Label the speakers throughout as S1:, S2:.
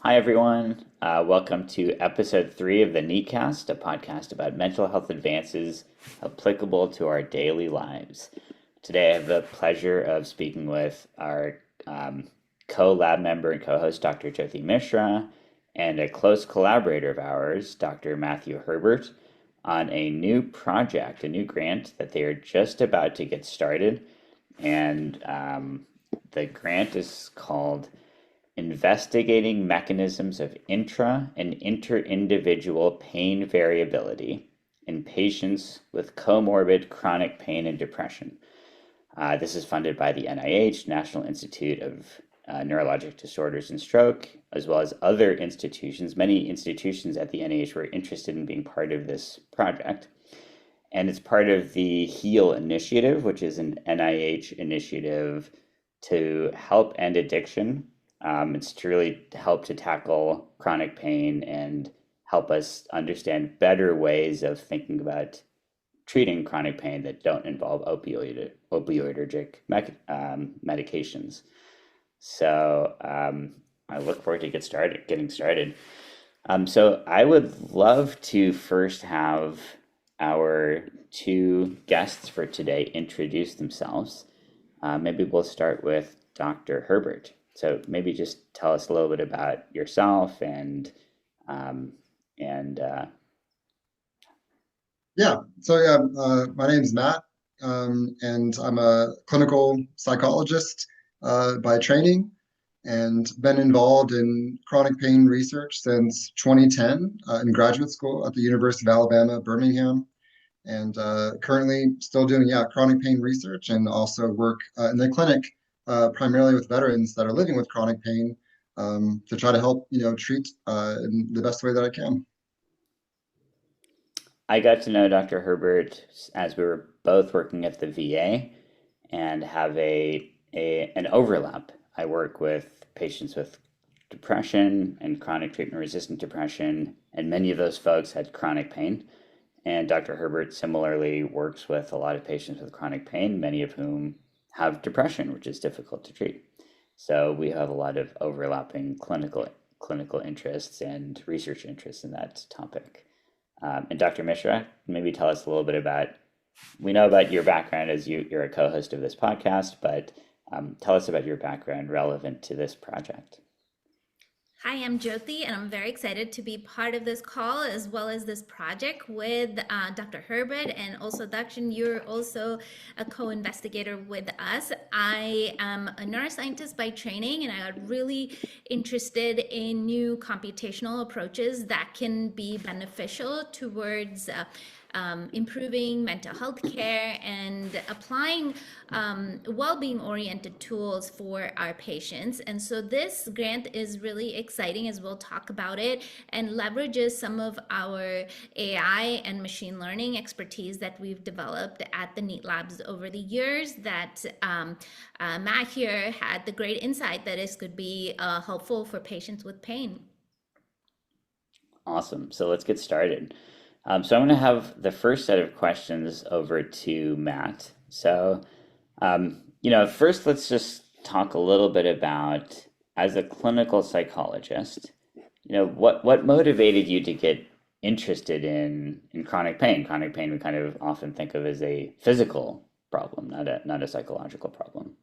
S1: Hi, everyone. Welcome to episode 3 of the NEATCast, a podcast about mental health advances applicable to our daily lives. Today, I have the pleasure of speaking with our co-lab member and co-host, Dr. Jyoti Mishra, and a close collaborator of ours, Dr. Matthew Herbert, on a new project, a new grant that they are just about to get started. And the grant is called Investigating Mechanisms of Intra and Inter-Individual Pain Variability in Patients with Comorbid Chronic Pain and Depression. This is funded by the NIH, National Institute of Neurologic Disorders and Stroke, as well as other institutions. Many institutions at the NIH were interested in being part of this project. And it's part of the HEAL Initiative, which is an NIH initiative to help end addiction. It's to really help to tackle chronic pain and help us understand better ways of thinking about treating chronic pain that don't involve opioidergic medications. So I look forward to getting started. So I would love to first have our two guests for today introduce themselves. Maybe we'll start with Dr. Herbert. So maybe just tell us a little bit about yourself um, and
S2: My name's Matt, and I'm a clinical psychologist by training, and been involved in chronic pain research since 2010 in graduate school at the University of Alabama, Birmingham, and currently still doing chronic pain research and also work in the clinic primarily with veterans that are living with chronic pain to try to help treat in the best way that I can.
S1: I got to know Dr. Herbert as we were both working at the VA and have an overlap. I work with patients with depression and chronic treatment resistant depression, and many of those folks had chronic pain. And Dr. Herbert similarly works with a lot of patients with chronic pain, many of whom have depression, which is difficult to treat. So we have a lot of overlapping clinical interests and research interests in that topic. And Dr. Mishra, maybe tell us a little bit about. We know about your background as you're a co-host of this podcast, but tell us about your background relevant to this project.
S3: Hi, I'm Jyoti, and I'm very excited to be part of this call as well as this project with Dr. Herbert and also Dhakshin. You're also a co-investigator with us. I am a neuroscientist by training, and I got really interested in new computational approaches that can be beneficial towards improving mental health care and applying well-being oriented tools for our patients. And so this grant is really exciting as we'll talk about it, and leverages some of our AI and machine learning expertise that we've developed at the NEAT labs over the years that Matt here had the great insight that this could be helpful for patients with pain.
S1: Awesome. So let's get started. So I'm going to have the first set of questions over to Matt. First let's just talk a little bit about, as a clinical psychologist, what motivated you to get interested in chronic pain? Chronic pain we kind of often think of as a physical problem, not a psychological problem.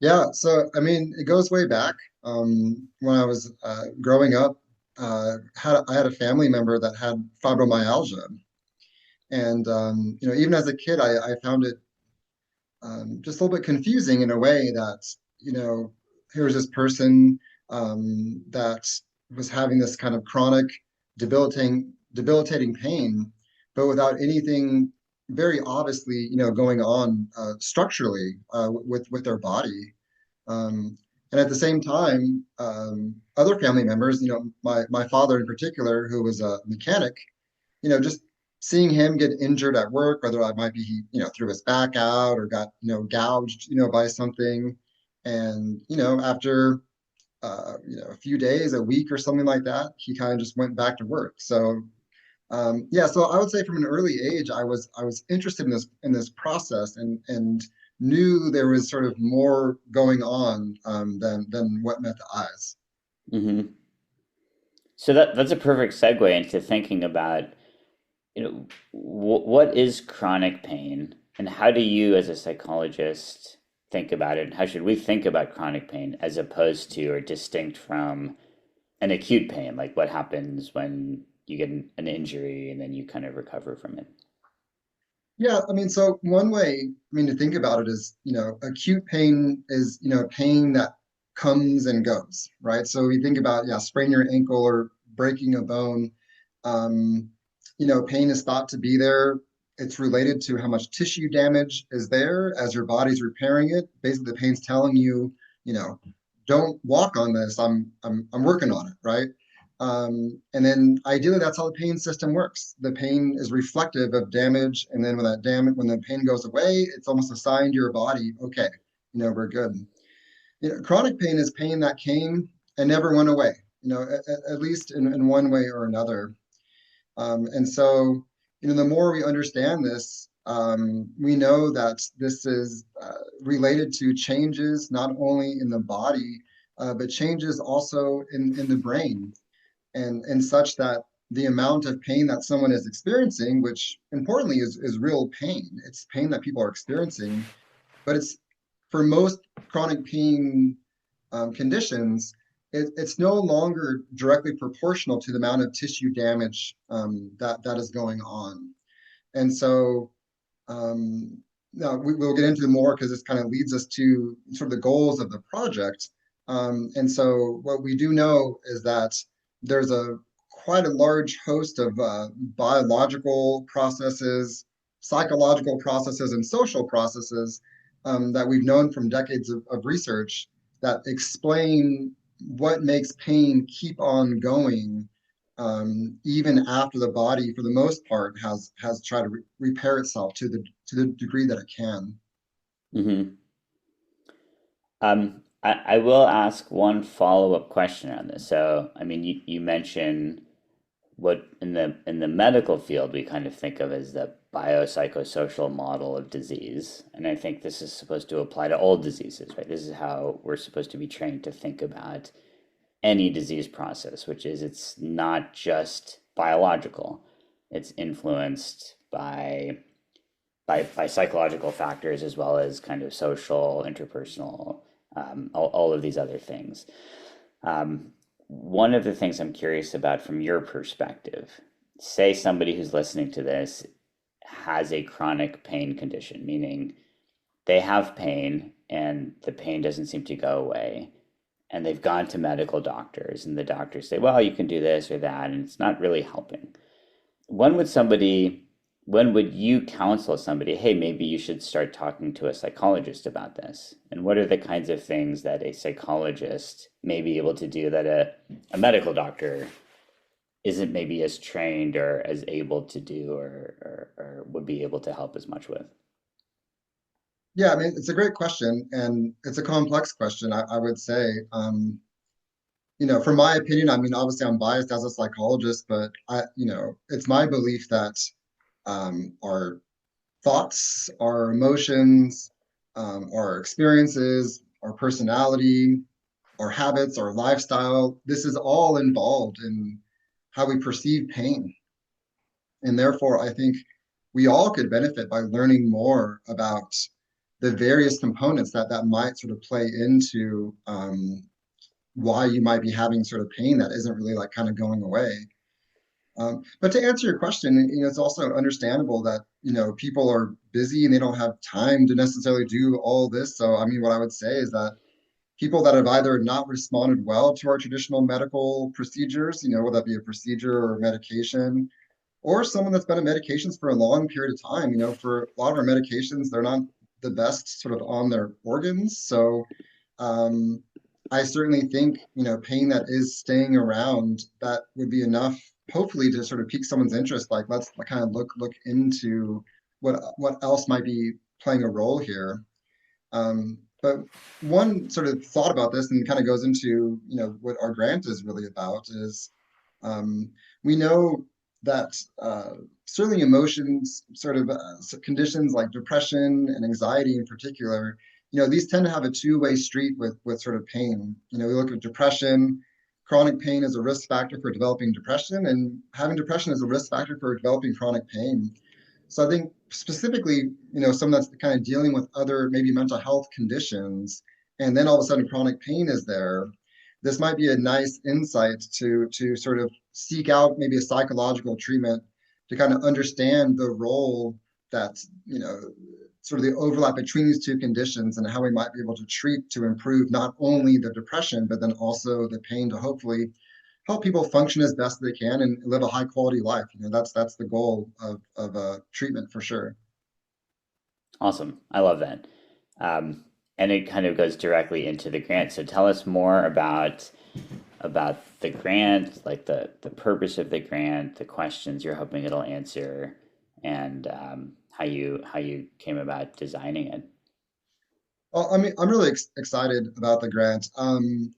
S2: Yeah, so I mean, it goes way back. When I was growing up, I had a family member that had fibromyalgia, and even as a kid, I found it just a little bit confusing in a way that here was this person that was having this kind of chronic, debilitating pain, but without anything very obviously going on structurally with their body. And at the same time, other family members, my father in particular, who was a mechanic, just seeing him get injured at work, whether it might be he, threw his back out or got, gouged, by something. And, after, a few days, a week or something like that, he kind of just went back to work. So I would say from an early age, I was interested in this process and knew there was sort of more going on than what met the eyes.
S1: Hmm. So that's a perfect segue into thinking about, what is chronic pain, and how do you, as a psychologist, think about it? How should we think about chronic pain as opposed to or distinct from an acute pain, like what happens when you get an injury and then you kind of recover from it?
S2: Yeah, I mean, so one way, I mean, to think about it is, acute pain is, pain that comes and goes, right? So we think about, yeah, spraining your ankle or breaking a bone. Um, pain is thought to be there. It's related to how much tissue damage is there as your body's repairing it. Basically, the pain's telling you, you know, don't walk on this. I'm working on it, right? And then ideally, that's how the pain system works. The pain is reflective of damage, and then when the pain goes away, it's almost a sign to your body, okay, we're good. Chronic pain is pain that came and never went away, at least in one way or another. And so, the more we understand this, we know that this is related to changes not only in the body, but changes also in the brain and such that the amount of pain that someone is experiencing, which importantly is real pain, it's pain that people are experiencing, but it's for most chronic pain conditions, it's no longer directly proportional to the amount of tissue damage that is going on. And so now we'll get into more because this kind of leads us to sort of the goals of the project. And so what we do know is that there's a quite a large host of biological processes, psychological processes, and social processes that we've known from decades of research that explain what makes pain keep on going even after the body, for the most part, has tried to repair itself to the degree that it can.
S1: Hmm. I will ask one follow-up question on this. So, I mean, you mentioned what in the medical field we kind of think of as the biopsychosocial model of disease, and I think this is supposed to apply to all diseases, right? This is how we're supposed to be trained to think about any disease process, which is it's not just biological. It's influenced by psychological factors as well as kind of social, interpersonal, all of these other things. One of the things I'm curious about from your perspective, say somebody who's listening to this has a chronic pain condition, meaning they have pain and the pain doesn't seem to go away. And they've gone to medical doctors, and the doctors say, well, you can do this or that, and it's not really helping. When would somebody, when would you counsel somebody, hey, maybe you should start talking to a psychologist about this? And what are the kinds of things that a psychologist may be able to do that a medical doctor isn't maybe as trained or as able to do or would be able to help as much with?
S2: Yeah, I mean, it's a great question, and it's a complex question, I would say. From my opinion, I mean, obviously I'm biased as a psychologist, but it's my belief that our thoughts, our emotions, our experiences, our personality, our habits, our lifestyle, this is all involved in how we perceive pain. And therefore, I think we all could benefit by learning more about the various components that might sort of play into why you might be having sort of pain that isn't really like kind of going away. But to answer your question, it's also understandable that, people are busy and they don't have time to necessarily do all this. So, I mean, what I would say is that people that have either not responded well to our traditional medical procedures, whether that be a procedure or medication, or someone that's been on medications for a long period of time, for a lot of our medications, they're not the best sort of on their organs. So, um, I certainly think, pain that is staying around, that would be enough, hopefully, to sort of pique someone's interest. Like, let's kind of look into what else might be playing a role here. But one sort of thought about this, and kind of goes into, what our grant is really about, is um, we know that certainly emotions, sort of conditions like depression and anxiety in particular, these tend to have a two-way street with sort of pain. We look at depression. chronic pain is a risk factor for developing depression, and having depression is a risk factor for developing chronic pain. So I think specifically, someone that's kind of dealing with other maybe mental health conditions, and then all of a sudden chronic pain is there. This might be a nice insight to sort of seek out maybe a psychological treatment to kind of understand the role that, sort of the overlap between these two conditions and how we might be able to treat to improve not only the depression, but then also the pain to hopefully help people function as best they can and live a high quality life. That's the goal of treatment for sure.
S1: Awesome. I love that. And it kind of goes directly into the grant. So tell us more about the grant, like the purpose of the grant, the questions you're hoping it'll answer, and how you came about designing it.
S2: Well, I mean, I'm really excited about the grant. I'm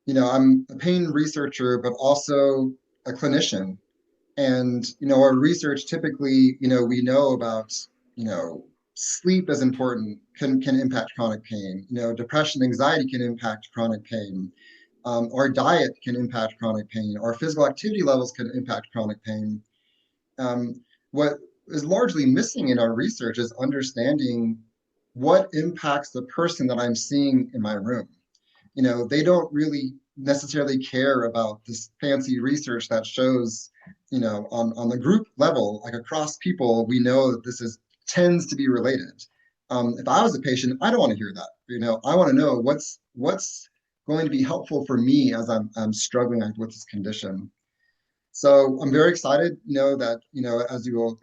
S2: a pain researcher, but also a clinician. And, our research typically, we know about, sleep is important, can impact chronic pain. Depression, anxiety can impact chronic pain. Our diet can impact chronic pain. Our physical activity levels can impact chronic pain. What is largely missing in our research is understanding what impacts the person that I'm seeing in my room. They don't really necessarily care about this fancy research that shows, on the group level, like across people, we know that tends to be related. If I was a patient, I don't want to hear that. I want to know what's going to be helpful for me as I'm struggling with this condition. So I'm very excited, that, as you will,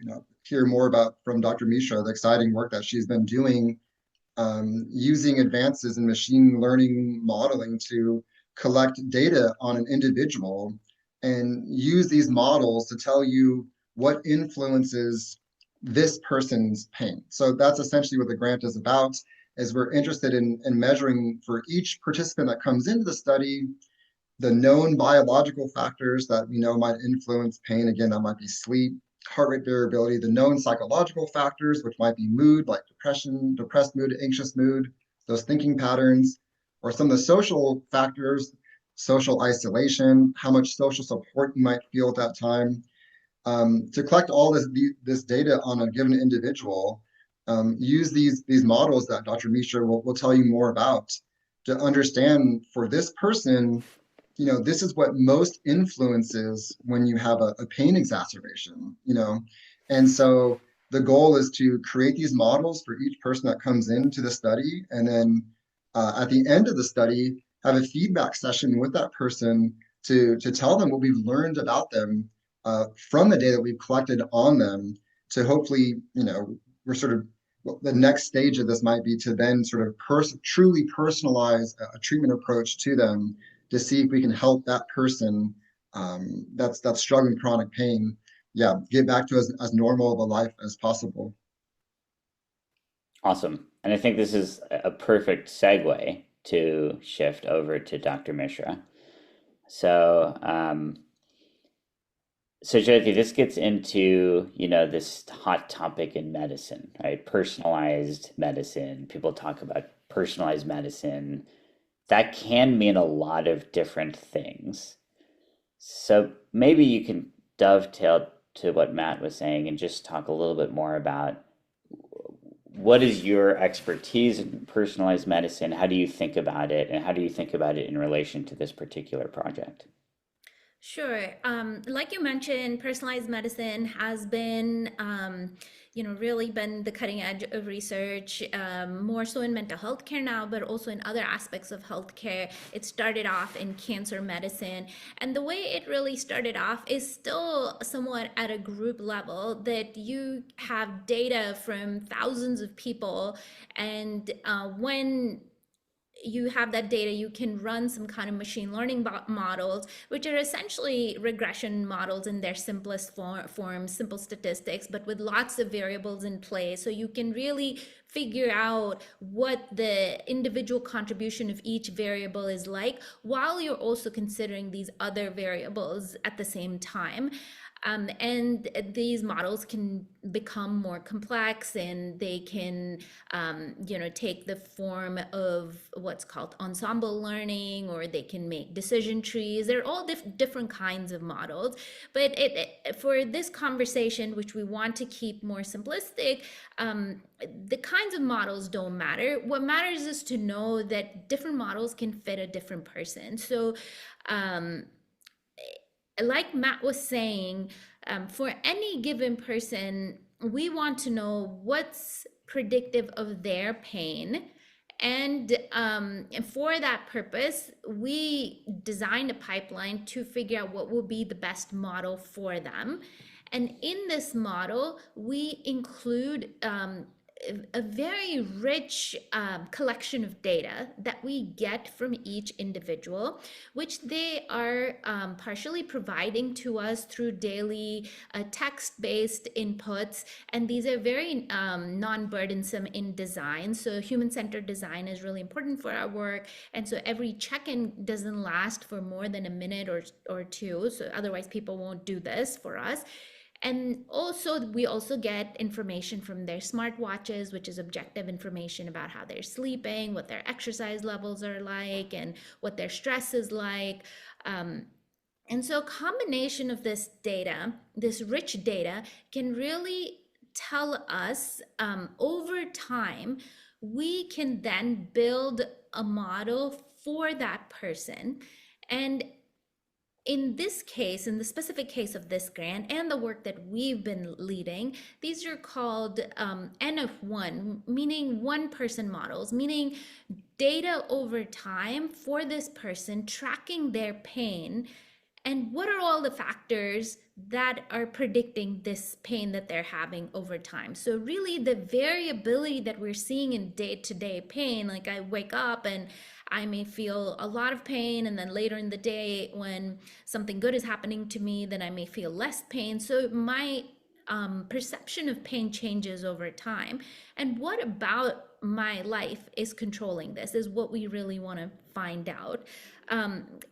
S2: hear more about from Dr. Mishra, the exciting work that she's been doing, using advances in machine learning modeling to collect data on an individual and use these models to tell you what influences this person's pain. So that's essentially what the grant is about, is we're interested in measuring for each participant that comes into the study, the known biological factors that we know might influence pain. Again, that might be sleep, heart rate variability, the known psychological factors, which might be mood, like depression, depressed mood, anxious mood, those thinking patterns, or some of the social factors, social isolation, how much social support you might feel at that time. To collect all this data on a given individual, use these models that Dr. Mishra will tell you more about to understand for this person, this is what most influences when you have a pain exacerbation, And so the goal is to create these models for each person that comes into the study. And then at the end of the study, have a feedback session with that person to tell them what we've learned about them from the data that we've collected on them to hopefully, we're sort of, the next stage of this might be to then sort of truly personalize a treatment approach to them to see if we can help that person that's struggling with chronic pain, get back to as normal of a life as possible.
S1: Awesome. And I think this is a perfect segue to shift over to Dr. Mishra. So, Jyoti, this gets into, this hot topic in medicine, right? Personalized medicine. People talk about personalized medicine. That can mean a lot of different things. So maybe you can dovetail to what Matt was saying and just talk a little bit more about what is your expertise in personalized medicine? How do you think about it? And how do you think about it in relation to this particular project?
S3: Sure. Like you mentioned, personalized medicine has been, really been the cutting edge of research, more so in mental health care now, but also in other aspects of healthcare. It started off in cancer medicine. And the way it really started off is still somewhat at a group level, that you have data from thousands of people. And when you have that data, you can run some kind of machine learning models, which are essentially regression models in their simplest form, simple statistics, but with lots of variables in play. So you can really figure out what the individual contribution of each variable is like, while you're also considering these other variables at the same time. And these models can become more complex, and they can, take the form of what's called ensemble learning, or they can make decision trees. They're all different kinds of models. But for this conversation, which we want to keep more simplistic, the kinds of models don't matter. What matters is to know that different models can fit a different person. So, like Matt was saying, for any given person, we want to know what's predictive of their pain. And for that purpose, we designed a pipeline to figure out what will be the best model for them. And in this model, we include a very rich collection of data that we get from each individual, which they are partially providing to us through daily text-based inputs. And these are very non-burdensome in design. So human-centered design is really important for our work. And so every check-in doesn't last for more than a minute or two. So otherwise people won't do this for us. And also, we also get information from their smartwatches, which is objective information about how they're sleeping, what their exercise levels are like, and what their stress is like. And so a combination of this data, this rich data, can really tell us over time, we can then build a model for that person. And in this case, in the specific case of this grant and the work that we've been leading, these are called N of one, meaning one person models, meaning data over time for this person, tracking their pain. And what are all the factors that are predicting this pain that they're having over time? So really the variability that we're seeing in day-to-day pain, like I wake up and I may feel a lot of pain, and then later in the day when something good is happening to me, then I may feel less pain. So my perception of pain changes over time. And what about my life is controlling this is what we really want to find out.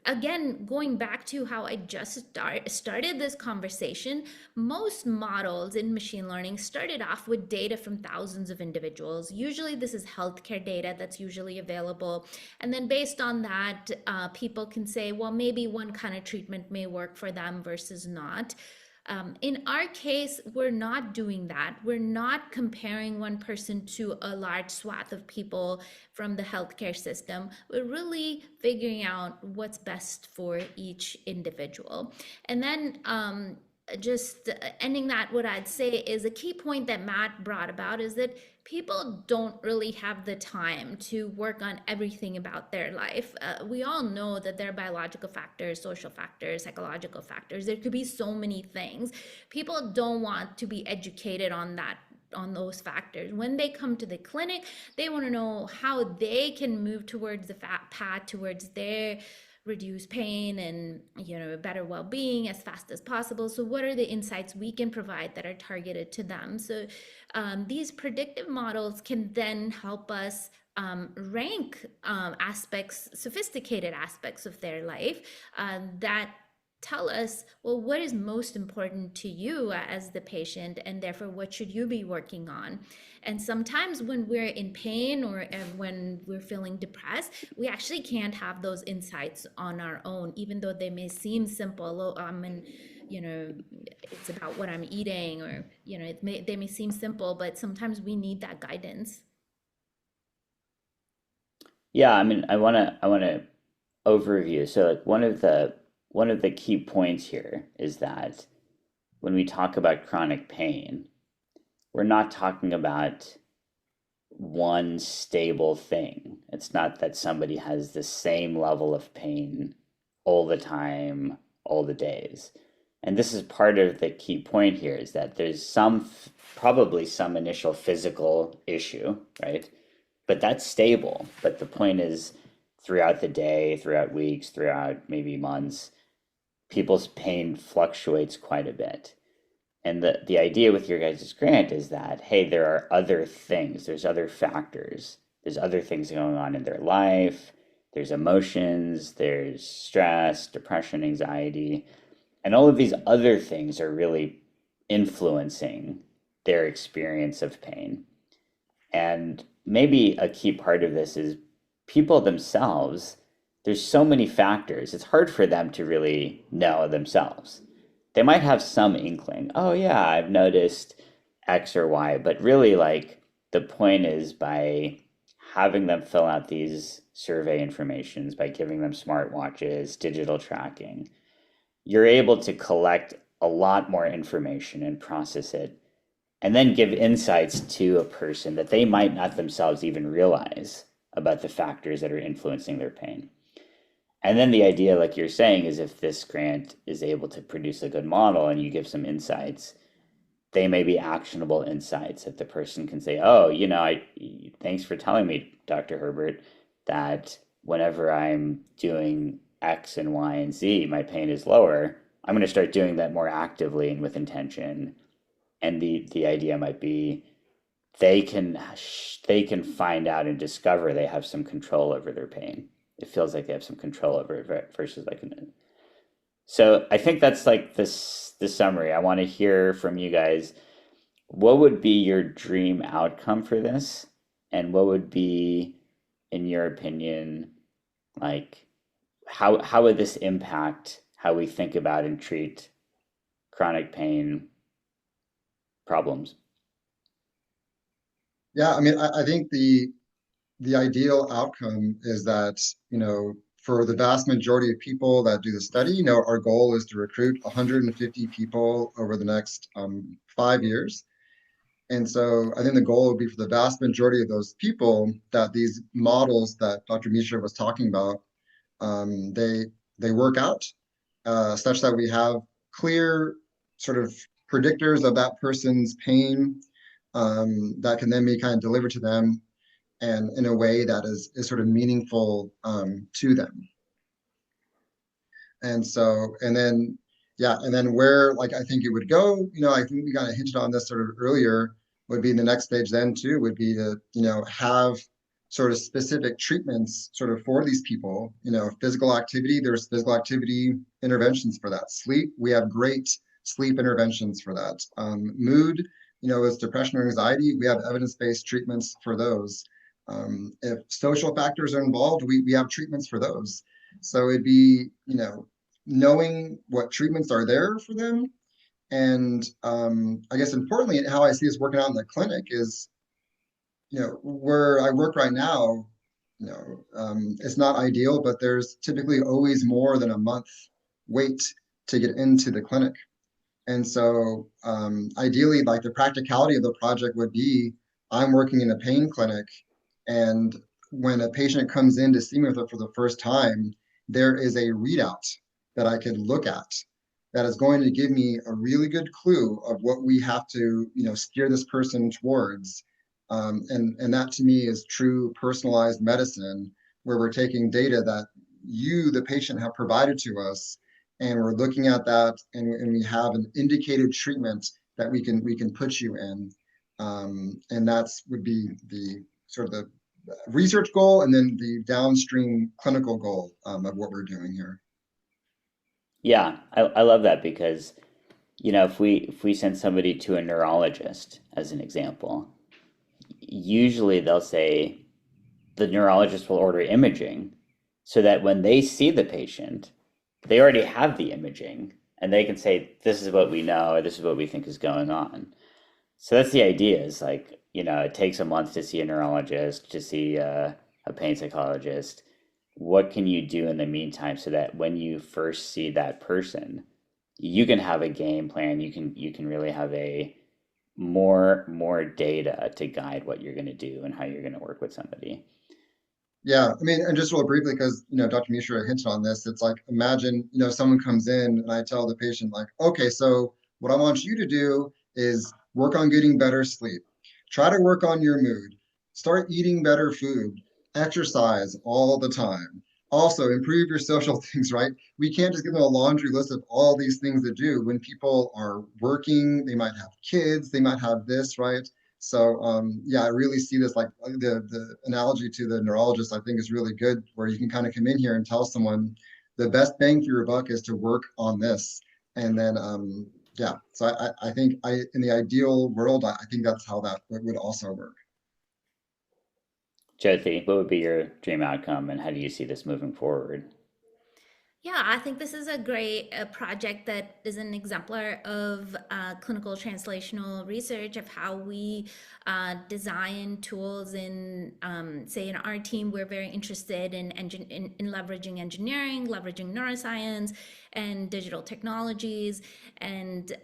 S3: Again, going back to how I just started this conversation, most models in machine learning started off with data from thousands of individuals. Usually this is healthcare data that's usually available. And then based on that, people can say, well, maybe one kind of treatment may work for them versus not. In our case, we're not doing that. We're not comparing one person to a large swath of people from the healthcare system. We're really figuring out what's best for each individual. And then just ending that, what I'd say is a key point that Matt brought about is that people don't really have the time to work on everything about their life. We all know that there are biological factors, social factors, psychological factors. There could be so many things. People don't want to be educated on those factors. When they come to the clinic, they want to know how they can move towards the path towards their reduce pain and better well-being as fast as possible. So what are the insights we can provide that are targeted to them? So these predictive models can then help us rank sophisticated aspects of their life that tell us, well, what is most important to you as the patient, and therefore what should you be working on? And sometimes when we're in pain or when we're feeling depressed, we actually can't have those insights on our own, even though they may seem simple. It's about what I'm eating, or they may seem simple, but sometimes we need that guidance.
S1: Yeah, I mean, I wanna overview. So like one of the key points here is that when we talk about chronic pain, we're not talking about one stable thing. It's not that somebody has the same level of pain all the time, all the days. And this is part of the key point here, is that there's probably some initial physical issue, right? But that's stable. But the point is, throughout the day, throughout weeks, throughout maybe months, people's pain fluctuates quite a bit. And the idea with your guys' grant is that, hey, there are other things, there's other factors, there's other things going on in their life, there's emotions, there's stress, depression, anxiety, And all of these other things are really influencing their experience of pain. And maybe a key part of this is people themselves, there's so many factors. It's hard for them to really know themselves. They might have some inkling, oh yeah, I've noticed X or Y, but really like the point is by having them fill out these survey informations, by giving them smartwatches, digital tracking, you're able to collect a lot more information and process it and then give insights to a person that they might not themselves even realize about the factors that are influencing their pain. And then the idea, like you're saying, is if this grant is able to produce a good model and you give some insights, they may be actionable insights that the person can say, oh, thanks for telling me, Dr. Herbert, that whenever I'm doing X and Y and Z, my pain is lower. I'm going to start doing that more actively and with intention. And the idea might be they can find out and discover they have some control over their pain. It feels like they have some control over it versus like so I think that's like the summary. I want to hear from you guys. What would be your dream outcome for this? And what would be, in your opinion, like how would this impact how we think about and treat chronic pain problems?
S2: Yeah, I mean, I think the ideal outcome is that, for the vast majority of people that do the study, our goal is to recruit 150 people over the next 5 years. And so I think the goal would be for the vast majority of those people that these models that Dr. Mishra was talking about, they work out such that we have clear sort of predictors of that person's pain that can then be kind of delivered to them and in a way that is sort of meaningful to them. And so, and then, yeah, and then where like I think it would go, I think we kind of hinted on this sort of earlier, would be the next stage then too, would be to, have sort of specific treatments sort of for these people, physical activity, there's physical activity interventions for that. Sleep, we have great sleep interventions for that. Mood, with depression or anxiety, we have evidence-based treatments for those. If social factors are involved, we have treatments for those. So it'd be, knowing what treatments are there for them. And I guess importantly, how I see this working out in the clinic is, where I work right now, it's not ideal, but there's typically always more than a month wait to get into the clinic. And so ideally, like the practicality of the project would be, I'm working in a pain clinic, and when a patient comes in to see me for the first time, there is a readout that I could look at that is going to give me a really good clue of what we have to, steer this person towards. And that to me is true personalized medicine, where we're taking data that you, the patient, have provided to us, and we're looking at that, and we have an indicated treatment that we can put you in. And that's would be the sort of the research goal, and then the downstream clinical goal of what we're doing here.
S1: Yeah, I love that because, if we send somebody to a neurologist as an example, usually they'll say the neurologist will order imaging so that when they see the patient, they already have the imaging and they can say, this is what we know, or this is what we think is going on. So that's the idea is like, it takes a month to see a neurologist, to see a pain psychologist. What can you do in the meantime so that when you first see that person, you can have a game plan, you can really have a more data to guide what you're going to do and how you're going to work with somebody.
S2: Yeah, I mean, and just real briefly, because Dr. Mishra hinted on this, it's like imagine someone comes in and I tell the patient like, okay, so what I want you to do is work on getting better sleep, try to work on your mood, start eating better food, exercise all the time. Also, improve your social things, right? We can't just give them a laundry list of all these things to do when people are working, they might have kids, they might have this, right? So yeah, I really see this like the analogy to the neurologist, I think is really good, where you can kind of come in here and tell someone the best bang for your buck is to work on this. And then, yeah, so I think in the ideal world, I think that's how that would also work.
S1: Jyoti, what would be your dream outcome, and how do you see this moving forward?
S3: Yeah, I think this is a great project that is an exemplar of clinical translational research of how we design tools. In, say, in our team, we're very interested in leveraging engineering, leveraging neuroscience and digital technologies, and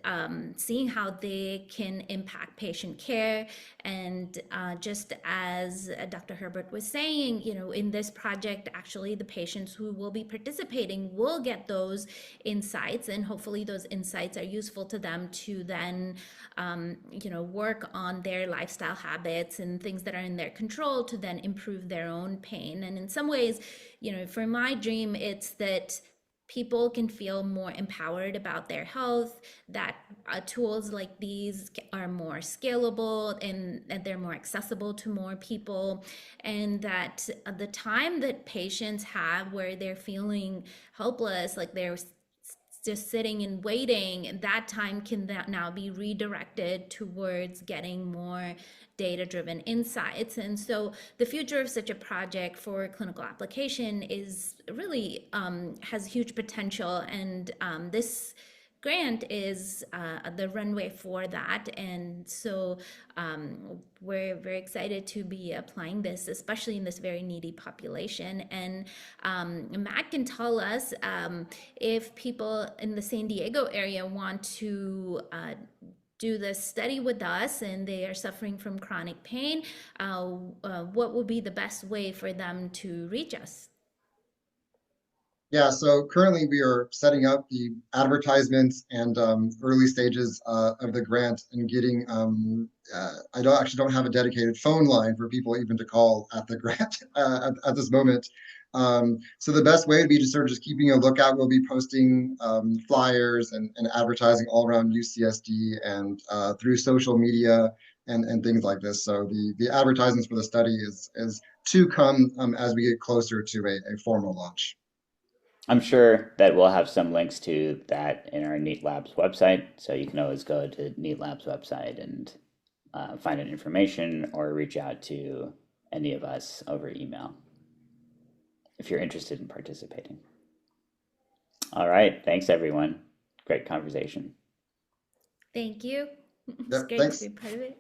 S3: seeing how they can impact patient care. And just as Dr. Herbert was saying, in this project, actually, the patients who will be participating will get those insights, and hopefully those insights are useful to them to then work on their lifestyle habits and things that are in their control to then improve their own pain. And in some ways, for my dream, it's that people can feel more empowered about their health, that tools like these are more scalable and they're more accessible to more people, and that the time that patients have where they're feeling helpless, like they're just sitting and waiting, that time can now be redirected towards getting more data-driven insights. And so the future of such a project for clinical application is really has huge potential, and this grant is the runway for that. And so we're very excited to be applying this, especially in this very needy population. And Matt can tell us if people in the San Diego area want to do this study with us and they are suffering from chronic pain, what would be the best way for them to reach us?
S2: Yeah, so currently we are setting up the advertisements and early stages of the grant and getting, I don't have a dedicated phone line for people even to call at the grant at this moment. So the best way would be to sort of just keeping a lookout. We'll be posting flyers and advertising all around UCSD and through social media and things like this. So the advertisements for the study is to come as we get closer to a formal launch.
S1: I'm sure that we'll have some links to that in our Neat Labs website, so you can always go to Neat Labs website and find out information or reach out to any of us over email if you're interested in participating. All right, thanks everyone. Great conversation.
S3: Thank you. It's
S2: Yeah,
S3: great to
S2: thanks.
S3: be part of it.